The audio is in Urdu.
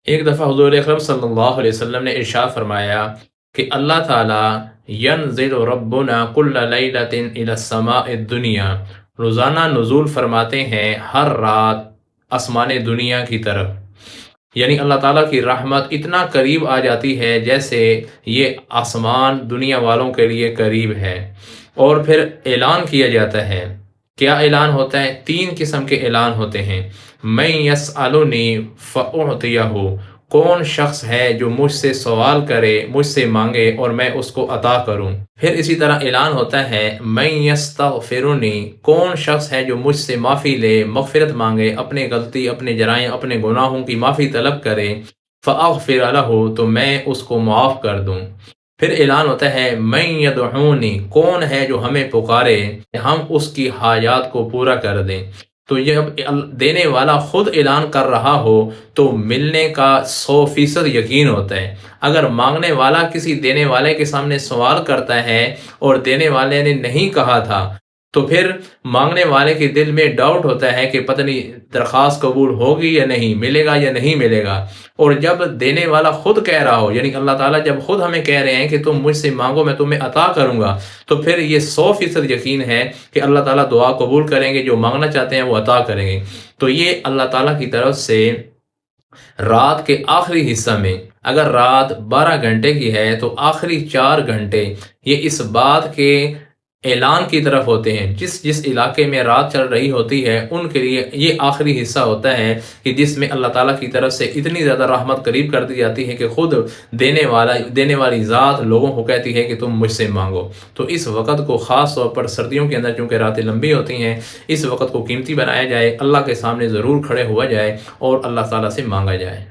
ایک دفعہ حضور اکرم صلی اللہ علیہ وسلم نے ارشاد فرمایا کہ اللہ تعالیٰ ینزل ربنا کل لیلۃ الی السماء الدنیا، روزانہ نزول فرماتے ہیں ہر رات آسمان دنیا کی طرف۔ یعنی اللہ تعالیٰ کی رحمت اتنا قریب آ جاتی ہے جیسے یہ آسمان دنیا والوں کے لیے قریب ہے۔ اور پھر اعلان کیا جاتا ہے۔ کیا اعلان ہوتا ہے؟ 3 قسم کے اعلان ہوتے ہیں۔ من یسألنی فأعطیہ، کون شخص ہے جو مجھ سے سوال کرے، مجھ سے مانگے اور میں اس کو عطا کروں۔ پھر اسی طرح اعلان ہوتا ہے من یستغفرنی، کون شخص ہے جو مجھ سے معافی لے، مغفرت مانگے، اپنے غلطی، اپنے جرائم، اپنے گناہوں کی معافی طلب کرے، فاغفر لہ، تو میں اس کو معاف کر دوں۔ پھر اعلان ہوتا ہے من یدعونی، کون ہے جو ہمیں پکارے، ہم اس کی حاجات کو پورا کر دیں۔ تو جب دینے والا خود اعلان کر رہا ہو تو ملنے کا 100% یقین ہوتا ہے۔ اگر مانگنے والا کسی دینے والے کے سامنے سوال کرتا ہے اور دینے والے نے نہیں کہا تھا تو پھر مانگنے والے کے دل میں ڈاؤٹ ہوتا ہے کہ پتہ نہیں درخواست قبول ہوگی یا نہیں، ملے گا یا نہیں ملے گا۔ اور جب دینے والا خود کہہ رہا ہو، یعنی اللہ تعالیٰ جب خود ہمیں کہہ رہے ہیں کہ تم مجھ سے مانگو میں تمہیں عطا کروں گا، تو پھر یہ 100% یقین ہے کہ اللہ تعالیٰ دعا قبول کریں گے، جو مانگنا چاہتے ہیں وہ عطا کریں گے۔ تو یہ اللہ تعالیٰ کی طرف سے رات کے آخری حصہ میں، اگر رات 12 گھنٹے کی ہے تو آخری 4 گھنٹے یہ اس بات کے اعلان کی طرف ہوتے ہیں۔ جس علاقے میں رات چل رہی ہوتی ہے ان کے لیے یہ آخری حصہ ہوتا ہے کہ جس میں اللہ تعالیٰ کی طرف سے اتنی زیادہ رحمت قریب کر دی جاتی ہے کہ خود دینے والی ذات لوگوں کو کہتی ہے کہ تم مجھ سے مانگو۔ تو اس وقت کو خاص طور پر سردیوں کے اندر چونکہ راتیں لمبی ہوتی ہیں، اس وقت کو قیمتی بنایا جائے، اللہ کے سامنے ضرور کھڑے ہوا جائے اور اللہ تعالیٰ سے مانگا جائے۔